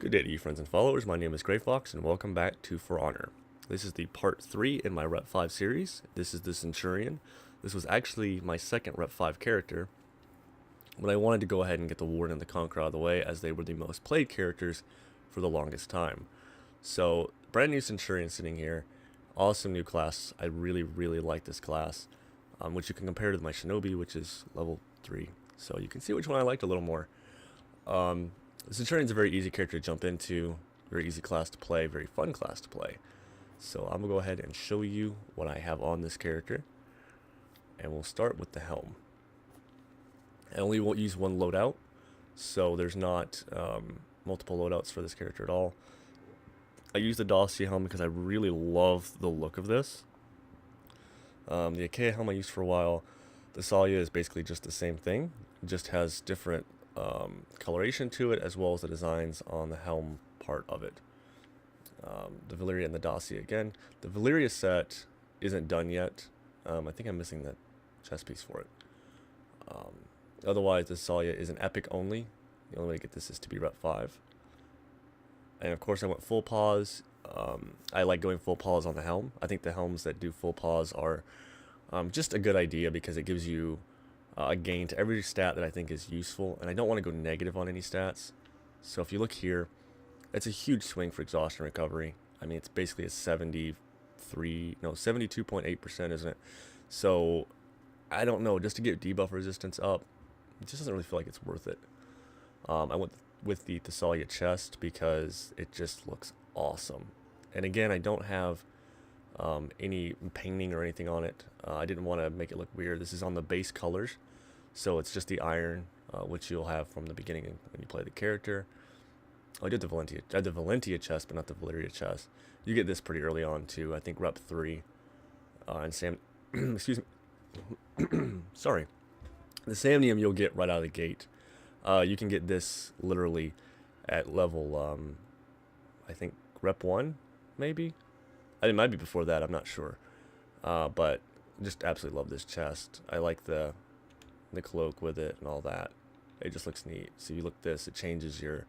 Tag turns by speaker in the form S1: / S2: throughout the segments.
S1: Good day to you friends and followers, my name is Grey Fox and welcome back to For Honor. This is the part 3 in my Rep 5 series. This is the Centurion. This was actually my second Rep 5 character, but I wanted to go ahead and get the Warden and the Conqueror out of the way as they were the most played characters for the longest time. So, brand new Centurion sitting here, awesome new class. I really like this class, which you can compare to my Shinobi, which is level 3. So you can see which one I liked a little more. The Centurion's a very easy character to jump into, very easy class to play, very fun class to play. So I'm going to go ahead and show you what I have on this character. And we'll start with the Helm. I only won't use one loadout, so there's not multiple loadouts for this character at all. I use the Dossier Helm because I really love the look of this. The Achaea Helm I used for a while. The Salia is basically just the same thing, it just has different coloration to it, as well as the designs on the helm part of it. The Valyria and the Dossier again. The Valyria set isn't done yet. I think I'm missing the chest piece for it. Otherwise, the Salia is an epic only. The only way to get this is to be Rep 5. And of course, I went full pause. I like going full pause on the helm. I think the helms that do full pause are just a good idea because it gives you a gain to every stat that I think is useful, and I don't want to go negative on any stats. So if you look here, it's a huge swing for exhaustion recovery. I mean, it's basically a 72.8%, isn't it? So I don't know, just to get debuff resistance up, it just doesn't really feel like it's worth it. I went with the Thessalia chest because it just looks awesome. And again, I don't have any painting or anything on it. I didn't want to make it look weird. This is on the base colors, so it's just the iron, which you'll have from the beginning when you play the character. Oh, I did the Valentia chest, but not the Valyria chest. You get this pretty early on too. I think Rep 3, and Sam, excuse me, sorry, the Samnium you'll get right out of the gate. You can get this literally at level, I think Rep 1, maybe. It might be before that, I'm not sure. But just absolutely love this chest. I like the cloak with it and all that. It just looks neat. So you look at this, it changes your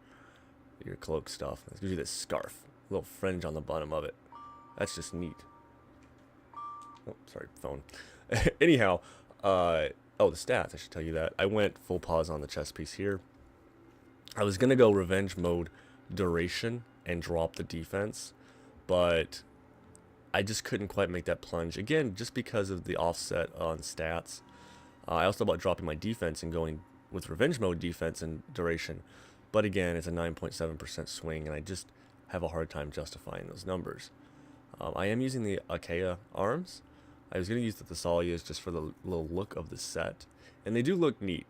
S1: cloak stuff. It gives you this scarf, a little fringe on the bottom of it. That's just neat. Oh, sorry, phone. Anyhow, oh, the stats, I should tell you that. I went full pause on the chest piece here. I was going to go revenge mode duration and drop the defense, but I just couldn't quite make that plunge. Again, just because of the offset on stats. I also thought about dropping my defense and going with revenge mode defense and duration. But again, it's a 9.7% swing, and I just have a hard time justifying those numbers. I am using the Achaea Arms. I was going to use the Thessalias just for the little look of the set. And they do look neat.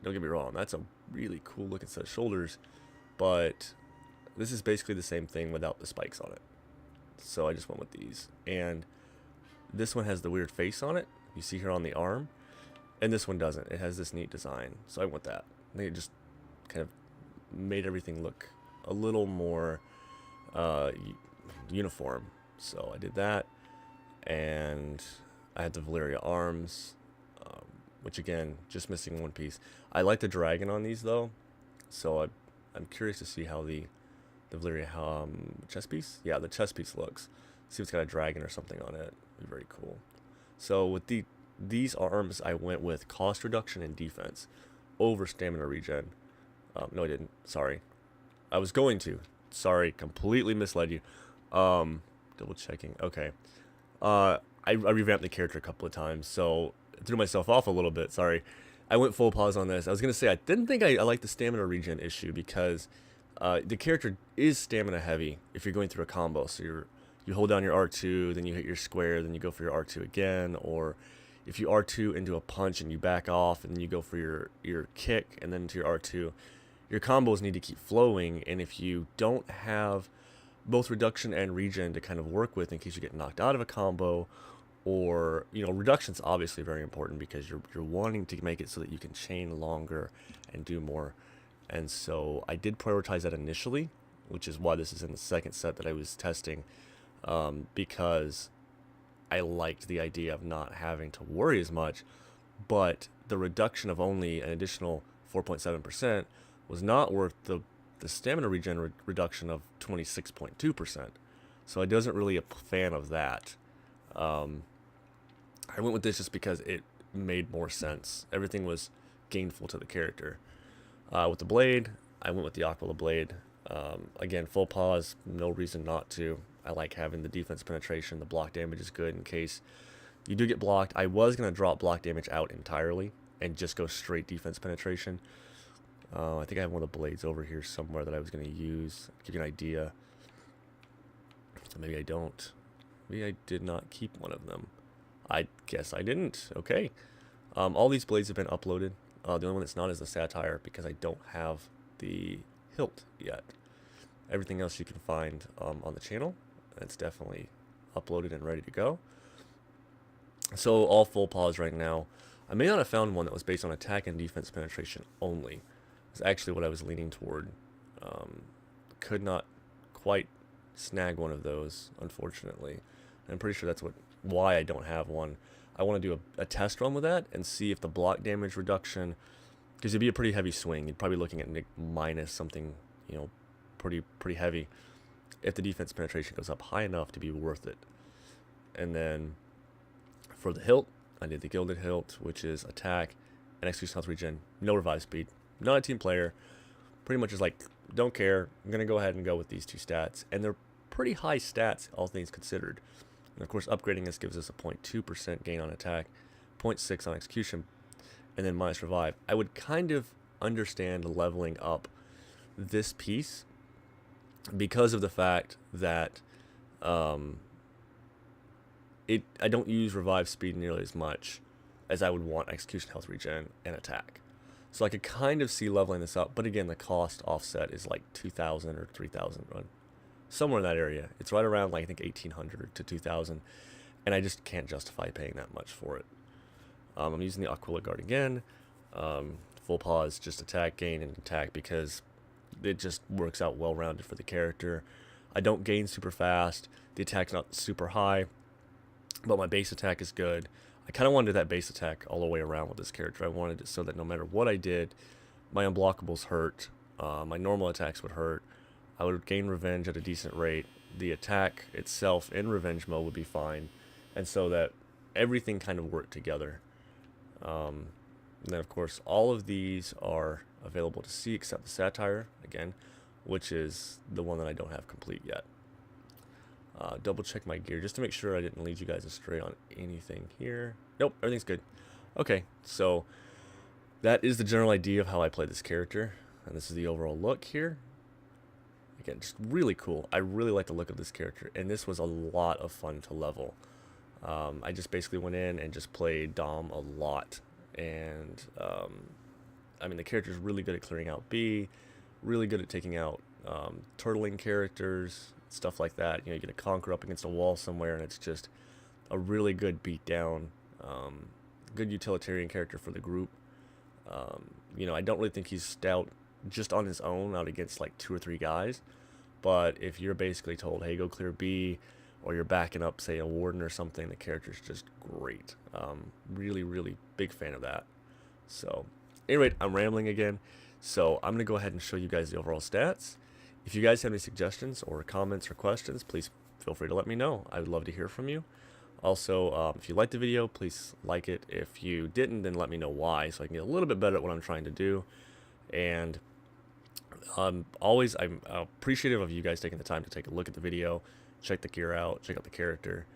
S1: Don't get me wrong. That's a really cool looking set of shoulders. But this is basically the same thing without the spikes on it. So I just went with these. And this one has the weird face on it. You see here on the arm. And this one doesn't. It has this neat design. So I went with that. I think it just kind of made everything look a little more uniform. So I did that. And I had the Valyria Arms, which again, just missing one piece. I like the dragon on these though. So I'm curious to see how the Valyria chest piece? Yeah, the chest piece looks. See if it's got a dragon or something on it. It'd be very cool. So with these arms, I went with cost reduction and defense over stamina regen. No, I didn't. Sorry. I was going to. Sorry, completely misled you. Double checking. Okay. I revamped the character a couple of times, so I threw myself off a little bit. Sorry. I went full pause on this. I was going to say, I didn't think I liked the stamina regen issue because the character is stamina heavy if you're going through a combo. So you hold down your R2, then you hit your square, then you go for your R2 again, or if you R2 into a punch and you back off and then you go for your kick and then into your R2, your combos need to keep flowing. And if you don't have both reduction and regen to kind of work with in case you get knocked out of a combo, or reduction's obviously very important because you're wanting to make it so that you can chain longer and do more. And so I did prioritize that initially, which is why this is in the second set that I was testing, because I liked the idea of not having to worry as much, but the reduction of only an additional 4.7% was not worth the the stamina regen reduction of 26.2%. So I wasn't really a fan of that. I went with this just because it made more sense. Everything was gainful to the character. With the blade, I went with the Aquila blade. Again, full pause, no reason not to. I like having the defense penetration. The block damage is good in case you do get blocked. I was going to drop block damage out entirely and just go straight defense penetration. I think I have one of the blades over here somewhere that I was going to use. Give you an idea. Maybe I don't. Maybe I did not keep one of them. I guess I didn't. Okay. All these blades have been uploaded. The only one that's not is the satire because I don't have the hilt yet. Everything else you can find on the channel. It's definitely uploaded and ready to go. So all full pause right now. I may not have found one that was based on attack and defense penetration only. It's actually what I was leaning toward. Could not quite snag one of those, unfortunately. I'm pretty sure that's why I don't have one. I want to do a test run with that and see if the block damage reduction, because it'd be a pretty heavy swing. You'd probably be looking at minus something, pretty heavy. If the defense penetration goes up high enough to be worth it. And then for the hilt, I did the gilded hilt, which is attack and execution health regen, no revive speed. Not a team player. Pretty much is like, don't care. I'm gonna go ahead and go with these two stats, and they're pretty high stats, all things considered. And of course, upgrading this gives us a 0.2% gain on attack, 0.6 on execution, and then minus revive. I would kind of understand leveling up this piece because of the fact that I don't use revive speed nearly as much as I would want execution health regen and attack. So I could kind of see leveling this up, but again, the cost offset is like 2,000 or 3,000, somewhere in that area. It's right around like I think 1,800 to 2,000, and I just can't justify paying that much for it. I'm using the Aquila Guard again. Full pause, just attack, gain, and attack because it just works out well-rounded for the character. I don't gain super fast. The attack's not super high, but my base attack is good. I kind of wanted that base attack all the way around with this character. I wanted it so that no matter what I did, my unblockables hurt, my normal attacks would hurt, I would gain revenge at a decent rate, the attack itself in revenge mode would be fine, and so that everything kind of worked together. And then of course all of these are available to see except the satire, again, which is the one that I don't have complete yet. Double check my gear just to make sure I didn't lead you guys astray on anything here. Nope, everything's good. Okay, so that is the general idea of how I play this character, and this is the overall look here. Again, just really cool. I really like the look of this character, and this was a lot of fun to level. I just basically went in and just played Dom a lot, and I mean the character is really good at clearing out B, really good at taking out turtling characters, stuff like that. You get a conquer up against a wall somewhere, and it's just a really good beatdown, good utilitarian character for the group. I don't really think he's stout just on his own out against like 2 or 3 guys, but if you're basically told, hey, go clear B, or you're backing up, say, a warden or something, the character's just great. Really, really big fan of that. So, anyway, I'm rambling again, so I'm going to go ahead and show you guys the overall stats. If you guys have any suggestions or comments or questions, please feel free to let me know. I would love to hear from you. Also, if you liked the video, please like it. If you didn't, then let me know why, so I can get a little bit better at what I'm trying to do. And I'm appreciative of you guys taking the time to take a look at the video, check the gear out, check out the character.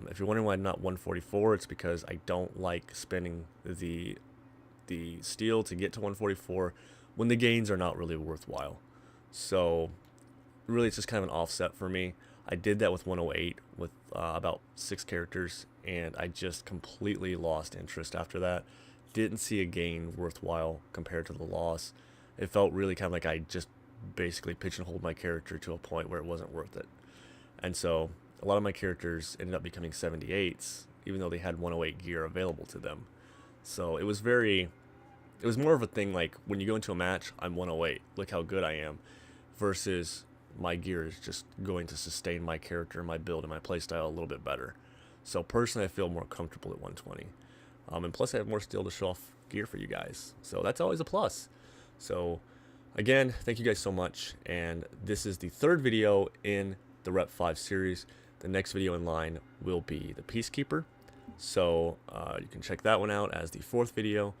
S1: If you're wondering why I'm not 144, it's because I don't like spending the steel to get to 144 when the gains are not really worthwhile. So really it's just kind of an offset for me. I did that with 108 with about 6 characters, and I just completely lost interest after that. Didn't see a gain worthwhile compared to the loss. It felt really kind of like I just basically pigeonholed my character to a point where it wasn't worth it. And so a lot of my characters ended up becoming 78s, even though they had 108 gear available to them. So it was more of a thing like, when you go into a match, I'm 108, look how good I am, versus my gear is just going to sustain my character, my build, and my playstyle a little bit better. So personally, I feel more comfortable at 120. And plus I have more steel to show off gear for you guys. So that's always a plus. So Again, thank you guys so much, and this is the third video in the Rep 5 series. The next video in line will be the Peacekeeper, so you can check that one out as the fourth video.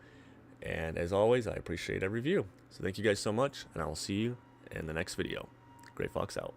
S1: And as always, I appreciate every view. So thank you guys so much, and I will see you in the next video. Grey Fox out.